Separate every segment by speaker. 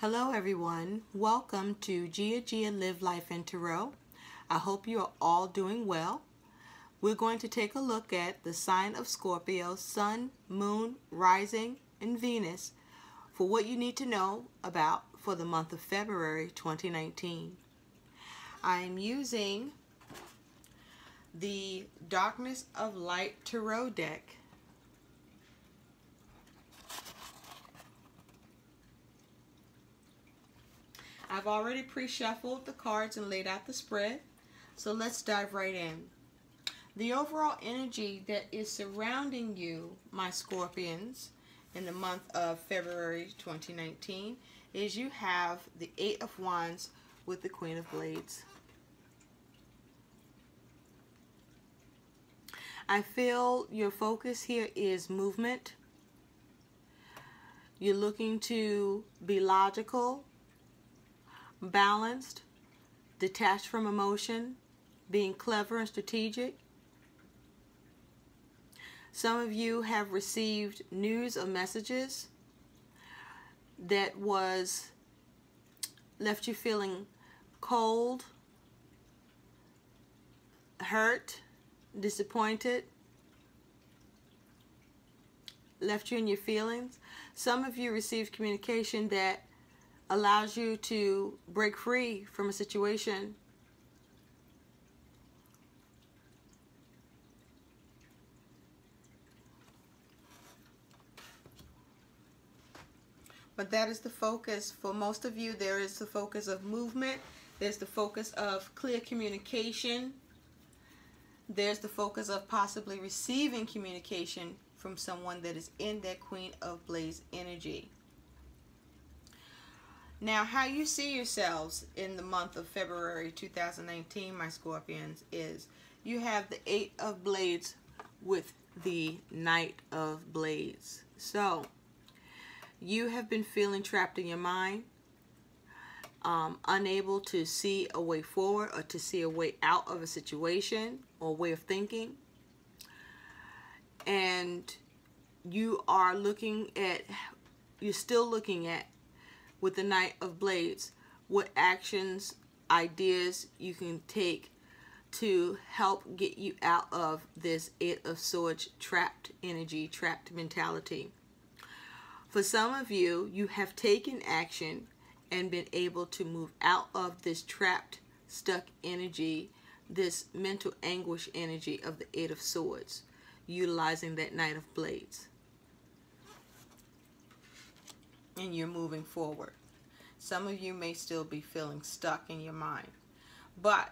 Speaker 1: Hello everyone, welcome to Gia Live Life in Tarot. I hope you are all doing well. We're going to take a look at the sign of Scorpio, Sun, Moon, Rising, and Venus for what you need to know about for the month of February 2019. I'm using the Darkness of Light Tarot deck. I've already pre-shuffled the cards and laid out the spread, so let's dive right in. The overall energy that is surrounding you, my Scorpions, in the month of February 2019 is you have the Eight of Wands with the Queen of Blades. I feel your focus here is movement. You're looking to be logical, balanced, detached from emotion, being clever and strategic. Some of you have received news or messages that left you feeling cold, hurt, disappointed, left you in your feelings. Some of you received communication that allows you to break free from a situation. But that is the focus. For most of you, there is the focus of movement. There's the focus of clear communication. There's the focus of possibly receiving communication from someone that is in that Queen of Blades energy. Now, how you see yourselves in the month of February 2019, my Scorpions, is you have the Eight of Blades with the Knight of Blades. So, you have been feeling trapped in your mind, unable to see a way forward or to see a way out of a situation or way of thinking. And you are still looking at, with the Knight of Blades, what actions, ideas you can take to help get you out of this Eight of Swords trapped energy, trapped mentality. For some of you, you have taken action and been able to move out of this trapped, stuck energy, this mental anguish energy of the Eight of Swords, utilizing that Knight of Blades. And you're moving forward. Some of you may still be feeling stuck in your mind, but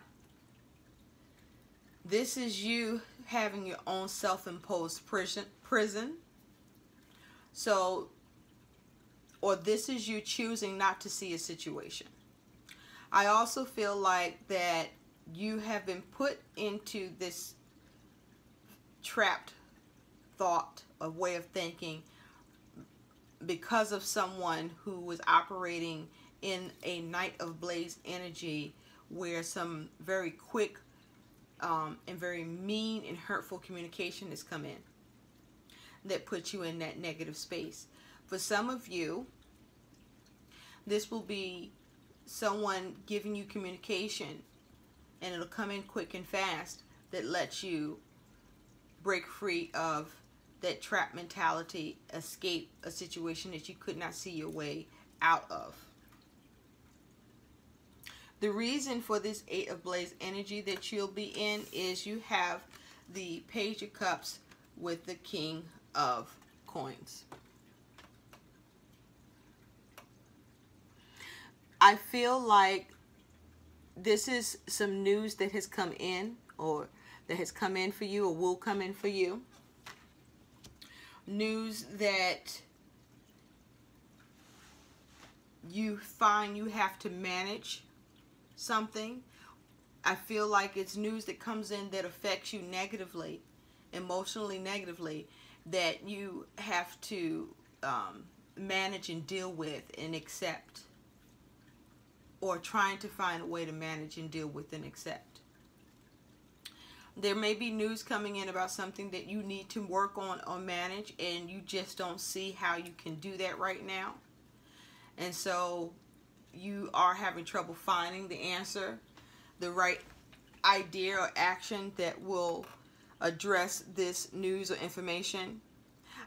Speaker 1: this is you having your own self-imposed prison. So, or this is you choosing not to see a situation. I also feel like that you have been put into this trapped thought or way of thinking because of someone who was operating in a Knight of Blades energy, where some very quick and very mean and hurtful communication has come in that puts you in that negative space. For some of you, this will be someone giving you communication, and it'll come in quick and fast, that lets you break free of that trap mentality, escape a situation that you could not see your way out of. The reason for this Eight of Blades energy that you'll be in is you have the Page of Cups with the King of Coins. I feel like this is some news that has come in, or that has come in for you, or will come in for you. News that you find you have to manage something. I feel like it's news that comes in that affects you negatively, emotionally negatively, that you have to manage and deal with and accept, or trying to find a way to manage and deal with and accept. There may be news coming in about something that you need to work on or manage, and you just don't see how you can do that right now. And so you are having trouble finding the answer, the right idea or action that will address this news or information.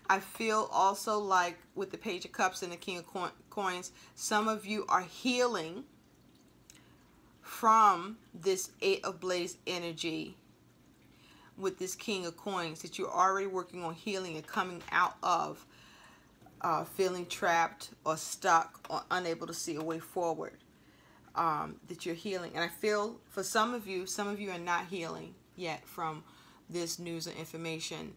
Speaker 1: I feel also like with the Page of Cups and the King of Coins, some of you are healing from this Eight of Blades energy with this King of Coins, that you're already working on healing and coming out of feeling trapped or stuck or unable to see a way forward, that you're healing. And I feel for some of you are not healing yet from this news or information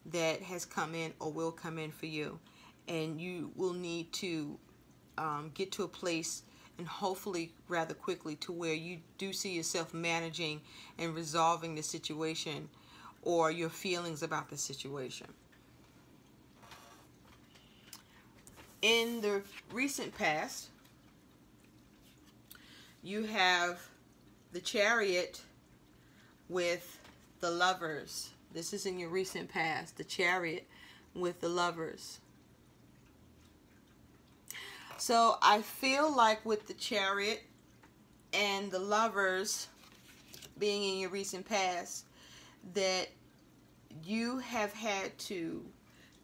Speaker 1: that has come in or will come in for you. And you will need to get to a place, and hopefully rather quickly, to where you do see yourself managing and resolving the situation or your feelings about the situation. In the recent past, you have the Chariot with the Lovers. This is in your recent past, the Chariot with the Lovers. So I feel like with the Chariot and the Lovers being in your recent past, that you have had to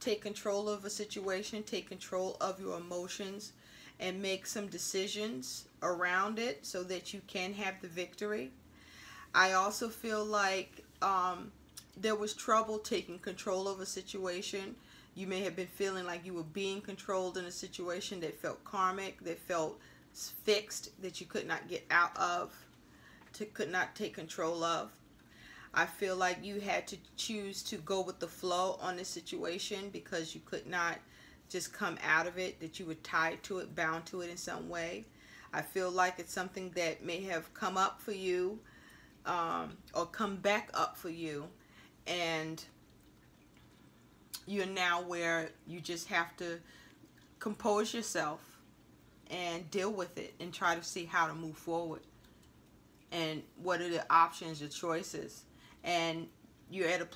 Speaker 1: take control of a situation, take control of your emotions, and make some decisions around it so that you can have the victory. I also feel like there was trouble taking control of a situation. You may have been feeling like you were being controlled in a situation that felt karmic, that felt fixed, that you could not get out of, could not take control of. I feel like you had to choose to go with the flow on the situation because you could not just come out of it, that you were tied to it, bound to it in some way. I feel like it's something that may have come up for you or come back up for you, and you're now where you just have to compose yourself and deal with it and try to see how to move forward and what are the options, your choices. And you were at a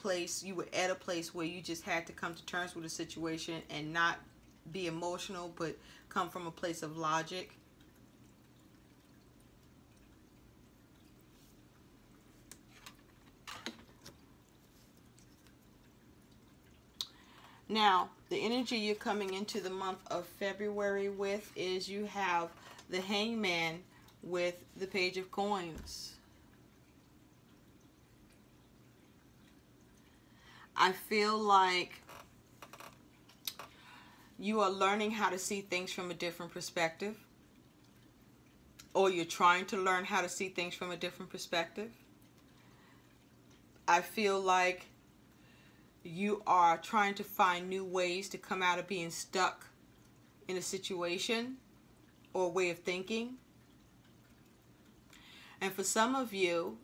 Speaker 1: place where you just had to come to terms with the situation and not be emotional, but come from a place of logic. Now, the energy you're coming into the month of February with is you have the Hangman with the Page of Coins. I feel like you are learning how to see things from a different perspective, or you're trying to learn how to see things from a different perspective. I feel like you are trying to find new ways to come out of being stuck in a situation or a way of thinking. And for some of you,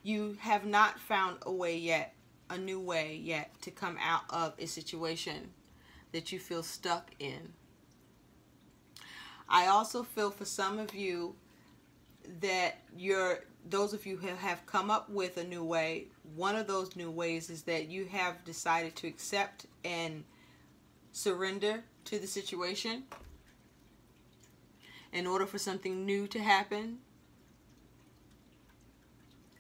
Speaker 1: you have not found a way yet, a new way yet to come out of a situation that you feel stuck in. I also feel for some of you that those of you who have come up with a new way, one of those new ways is that you have decided to accept and surrender to the situation in order for something new to happen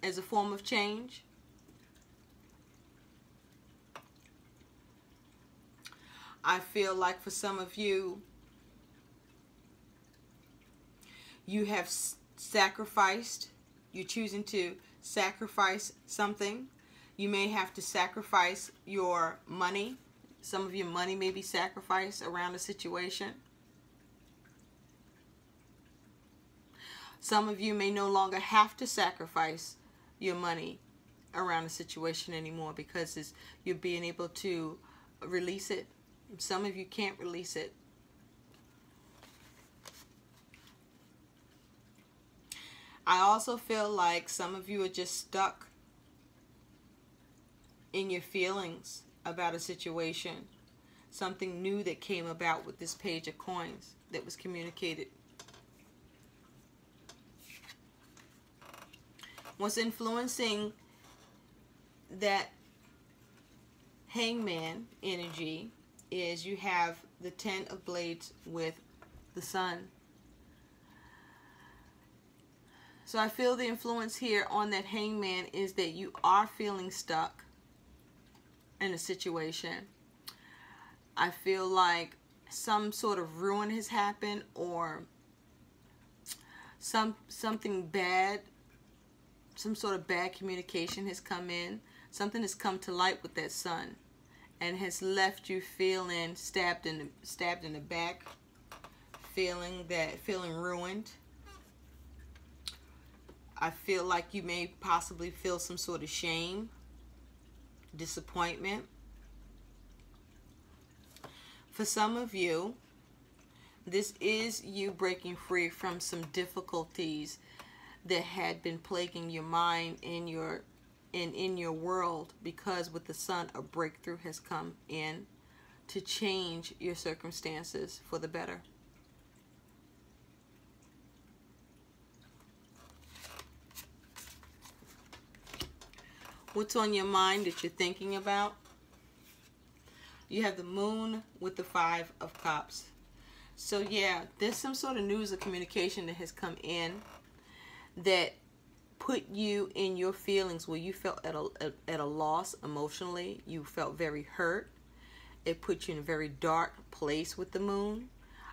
Speaker 1: as a form of change. I feel like for some of you, you have sacrificed. You're choosing to sacrifice something. You may have to sacrifice your money. Some of your money may be sacrificed around a situation. Some of you may no longer have to sacrifice your money around a situation anymore because you're being able to release it. Some of you can't release it. I also feel like some of you are just stuck in your feelings about a situation. Something new that came about with this Page of Coins that was communicated. What's influencing that Hangman energy is you have the Ten of Blades with the Sun. So I feel the influence here on that Hangman is that you are feeling stuck in a situation. I feel like some sort of ruin has happened, or something bad, some sort of bad communication has come in. Something has come to light with that Sun and has left you feeling stabbed in the back, feeling ruined. I feel like you may possibly feel some sort of shame, disappointment. For some of you, this is you breaking free from some difficulties that had been plaguing your mind in your world, because with the Sun, a breakthrough has come in to change your circumstances for the better. What's on your mind that you're thinking about? You have the Moon with the Five of Cups. So yeah, there's some sort of news or communication that has come in that put you in your feelings where you felt at a loss emotionally. You felt very hurt. It put you in a very dark place with the Moon.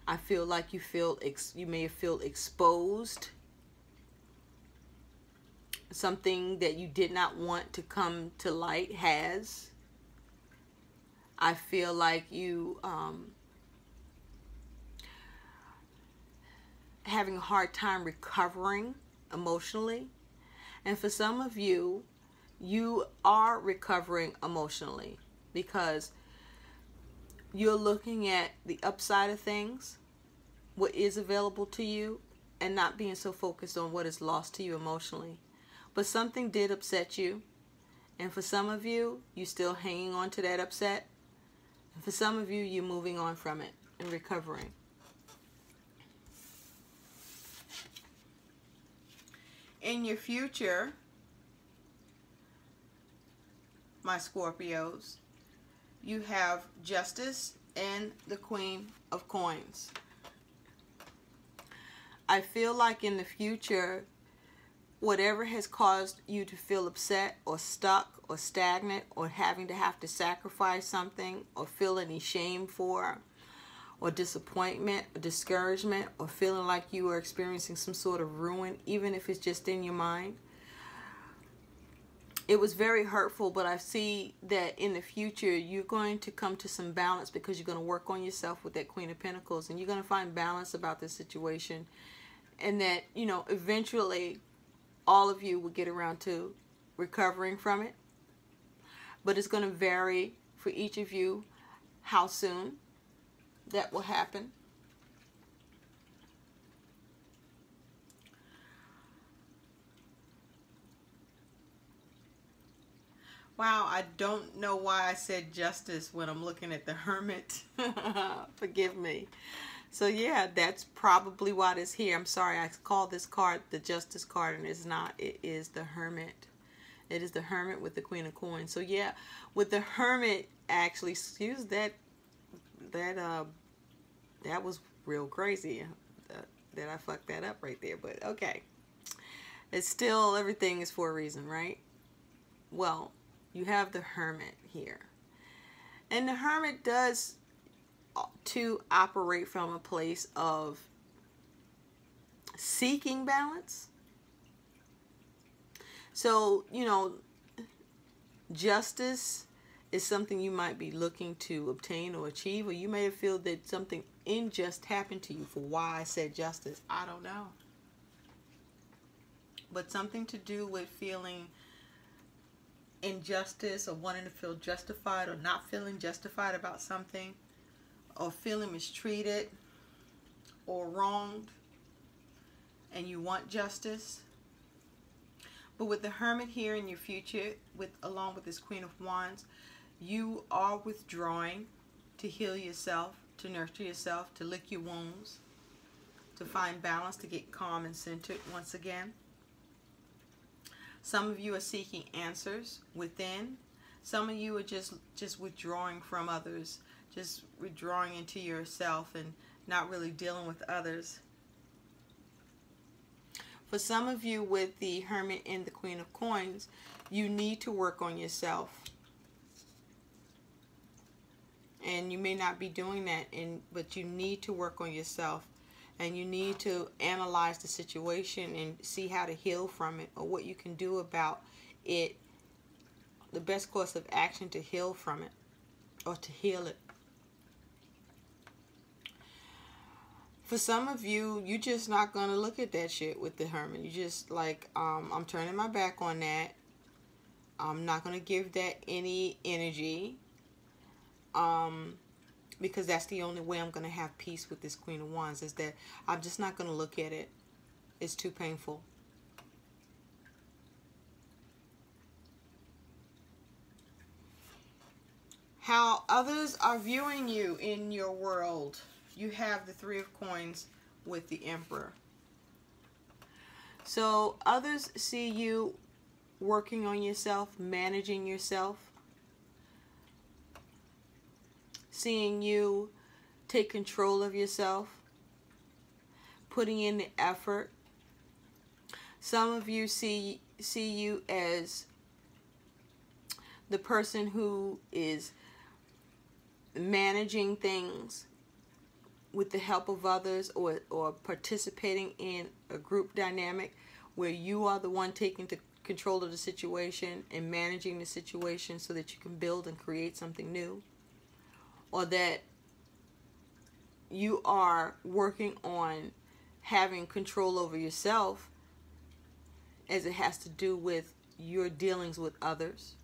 Speaker 1: I feel like you may feel exposed. Something that you did not want to come to light has. I feel like you having a hard time recovering emotionally. And for some of you, you are recovering emotionally because you're looking at the upside of things, what is available to you, and not being so focused on what is lost to you emotionally. But something did upset you, and for some of you, you're still hanging on to that upset. And for some of you, you're moving on from it and recovering. In your future, my Scorpios, you have Justice and the Queen of Coins. I feel like in the future, whatever has caused you to feel upset or stuck or stagnant or have to sacrifice something or feel any shame for or disappointment or discouragement or feeling like you are experiencing some sort of ruin, even if it's just in your mind. It was very hurtful, but I see that in the future you're going to come to some balance because you're going to work on yourself with that Queen of Pentacles, and you're going to find balance about this situation, and that, you know, eventually all of you will get around to recovering from it. But it's going to vary for each of you how soon that will happen. Wow, I don't know why I said Justice when I'm looking at the Hermit. Forgive me. So yeah, that's probably why it's here. I'm sorry, I called this card the Justice card, and it's not. It is the Hermit. It is the Hermit with the Queen of Coins. So yeah, with the Hermit, actually, excuse that was real crazy that I fucked that up right there. But okay, it's still, everything is for a reason, right? Well, you have the Hermit here, and the Hermit does to operate from a place of seeking balance. So, you know, justice is something you might be looking to obtain or achieve, or you may feel that something unjust happened to you. For why I said justice, I don't know. But something to do with feeling injustice, or wanting to feel justified, or not feeling justified about something, or feeling mistreated or wronged, and you want justice. But with the Hermit here in your future, along with this Queen of Wands, you are withdrawing to heal yourself, to nurture yourself, to lick your wounds, to find balance, to get calm and centered once again. Some of you are seeking answers within. Some of you are just withdrawing from others, just withdrawing into yourself and not really dealing with others. For some of you with the Hermit and the Queen of Coins, you need to work on yourself. And you may not be doing that, but you need to work on yourself. And you need to analyze the situation and see how to heal from it, or what you can do about it. The best course of action to heal from it, or to heal it. For some of you, you're just not going to look at that shit with the Hermit. You just like, I'm turning my back on that. I'm not going to give that any energy. Because that's the only way I'm going to have peace with this Queen of Wands, is that I'm just not going to look at it. It's too painful. How others are viewing you in your world. You have the Three of Coins with the Emperor. So others see you working on yourself, managing yourself, seeing you take control of yourself, putting in the effort. Some of you see you as the person who is managing things with the help of others, or participating in a group dynamic where you are the one taking control of the situation and managing the situation so that you can build and create something new. Or that you are working on having control over yourself as it has to do with your dealings with others.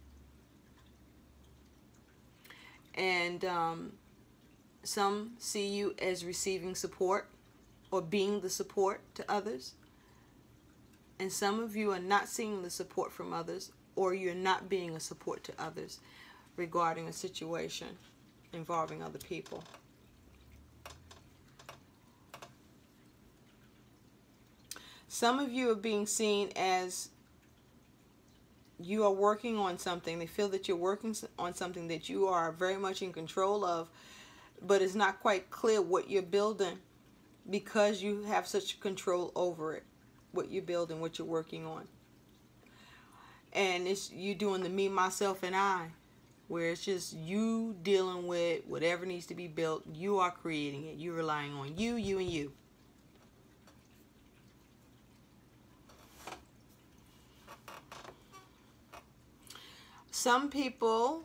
Speaker 1: And some see you as receiving support or being the support to others. And some of you are not seeing the support from others, or you're not being a support to others regarding a situation involving other people. Some of you are being seen as you are working on something. They feel that you're working on something that you are very much in control of, but it's not quite clear what you're building because you have such control over it, what you're building, what you're working on. And it's you doing the me, myself, and I, where it's just you dealing with whatever needs to be built. You are creating it. You're relying on you, you, and you. Some people,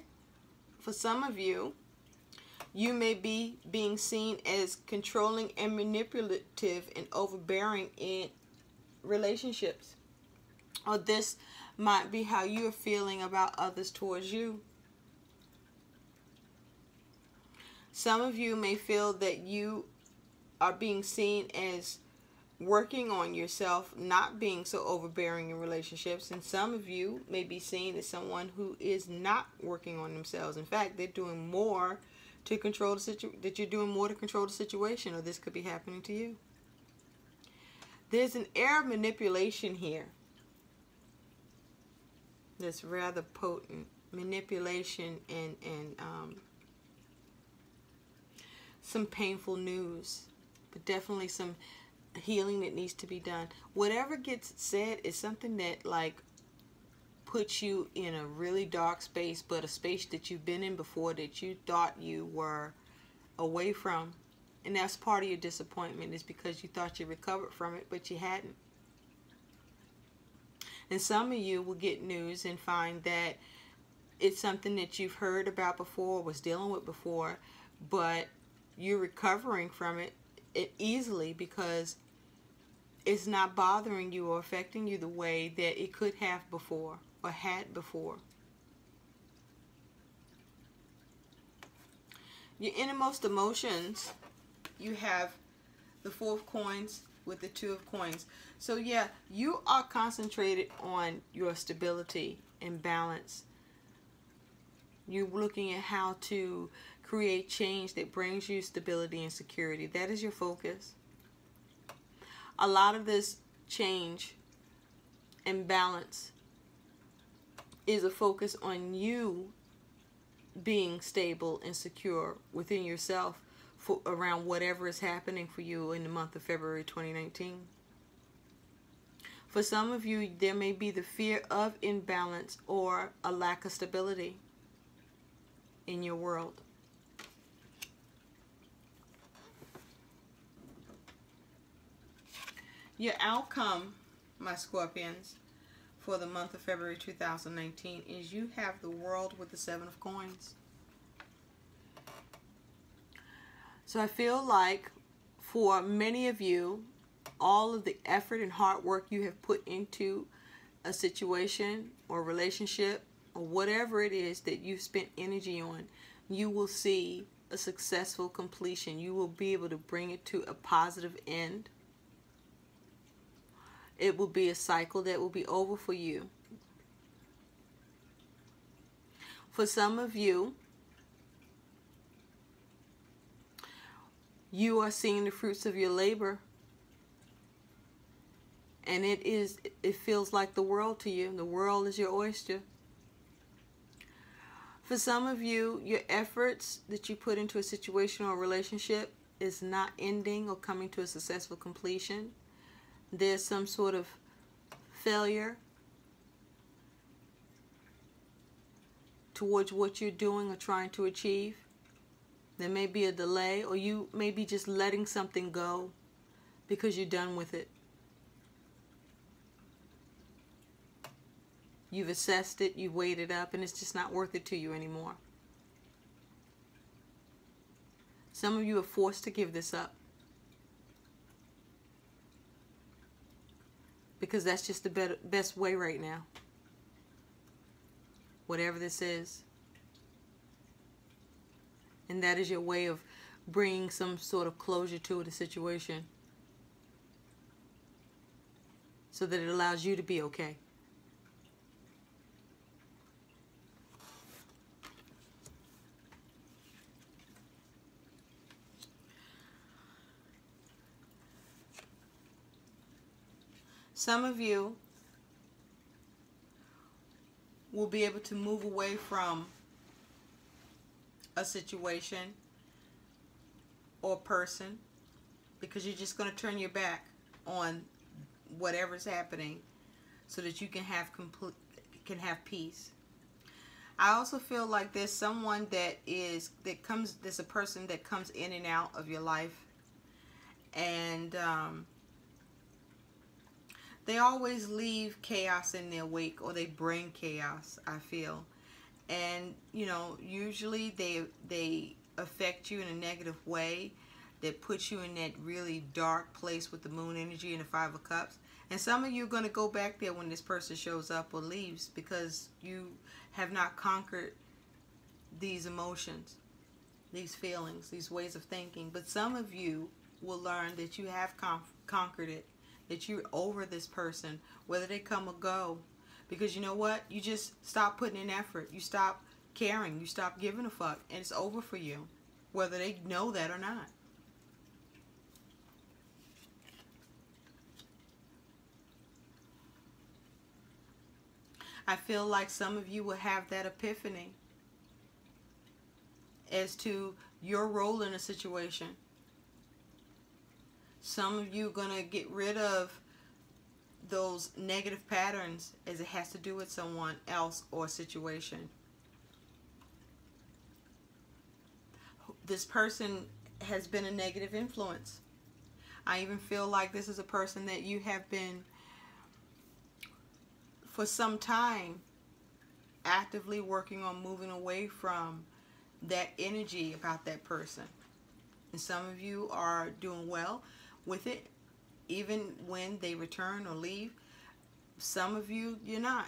Speaker 1: for some of you, you may be being seen as controlling and manipulative and overbearing in relationships. Or this might be how you're feeling about others towards you. Some of you may feel that you are being seen as working on yourself, not being so overbearing in relationships. And some of you may be seen as someone who is not working on themselves. In fact, they're doing more to control the situation, that you're doing more to control the situation, or this could be happening to you. There's an air of manipulation here that's rather potent. Manipulation and some painful news, but definitely some healing that needs to be done. Whatever gets said is something that like puts you in a really dark space, but a space that you've been in before that you thought you were away from. And that's part of your disappointment, is because you thought you recovered from it, but you hadn't. And some of you will get news and find that it's something that you've heard about before, was dealing with before, but you're recovering from it easily because it's not bothering you or affecting you the way that it could have before or had before. Your innermost emotions, you have the Four of Coins with the Two of Coins. So yeah, you are concentrated on your stability and balance. You're looking at how to create change that brings you stability and security. That is your focus. A lot of this change and balance is a focus on you being stable and secure within yourself for around whatever is happening for you in the month of February 2019. For some of you, there may be the fear of imbalance or a lack of stability in your world. Your outcome, my Scorpions, for the month of February 2019 is you have the World with the 7 of Coins. So I feel like for many of you, all of the effort and hard work you have put into a situation or relationship or whatever it is that you've spent energy on, you will see a successful completion. You will be able to bring it to a positive end. It will be a cycle that will be over for you. For some of you, you are seeing the fruits of your labor, and it feels like the world to you. The world is your oyster. For some of you, your efforts that you put into a situation or a relationship is not ending or coming to a successful completion. There's some sort of failure towards what you're doing or trying to achieve. There may be a delay, or you may be just letting something go because you're done with it. You've assessed it, you've weighed it up, and it's just not worth it to you anymore. Some of you are forced to give this up because that's just the best way right now. Whatever this is. And that is your way of bringing some sort of closure to the situation so that it allows you to be okay. Some of you will be able to move away from a situation or person because you're just going to turn your back on whatever's happening so that you can have peace. I also feel like there's someone there's a person that comes in and out of your life, and they always leave chaos in their wake, or they bring chaos, I feel. And, you know, usually they affect you in a negative way that puts you in that really dark place with the moon energy and the 5 of Cups. And some of you are going to go back there when this person shows up or leaves because you have not conquered these emotions, these feelings, these ways of thinking. But some of you will learn that you have conquered it, that you're over this person, whether they come or go. Because you know what? You just stop putting in effort. You stop caring. You stop giving a fuck. And it's over for you, whether they know that or not. I feel like some of you will have that epiphany as to your role in a situation. Some of you are going to get rid of those negative patterns as it has to do with someone else or situation. This person has been a negative influence. I even feel like this is a person that you have been, for some time, actively working on moving away from that energy about that person. And some of you are doing well with it, even when they return or leave. Some of you, you're not.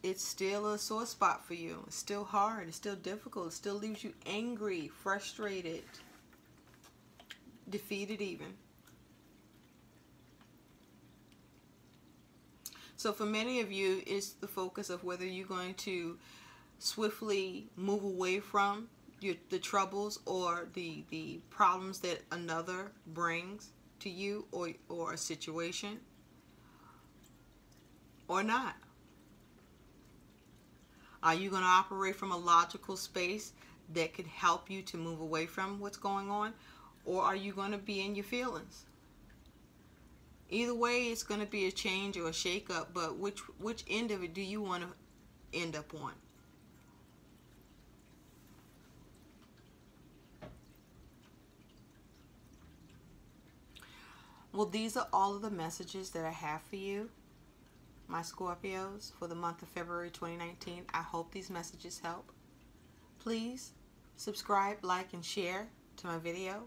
Speaker 1: It's still a sore spot for you. It's still hard. It's still difficult. It still leaves you angry, frustrated, defeated even. So for many of you, it's the focus of whether you're going to swiftly move away from the troubles or the problems that another brings to you, or a situation, or not. Are you going to operate from a logical space that could help you to move away from what's going on? Or are you going to be in your feelings? Either way, it's going to be a change or a shake-up, but which end of it do you want to end up on? Well, these are all of the messages that I have for you, my Scorpios, for the month of February 2019. I hope these messages help. Please subscribe, like, and share to my video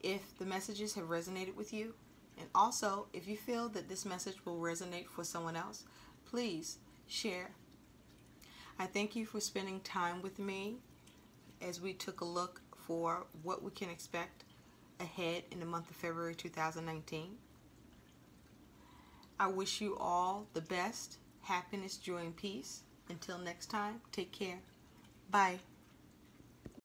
Speaker 1: if the messages have resonated with you. And also, if you feel that this message will resonate for someone else, please share. I thank you for spending time with me as we took a look for what we can expect ahead in the month of February 2019. I wish you all the best, happiness, joy, and peace. Until next time, take care. Bye.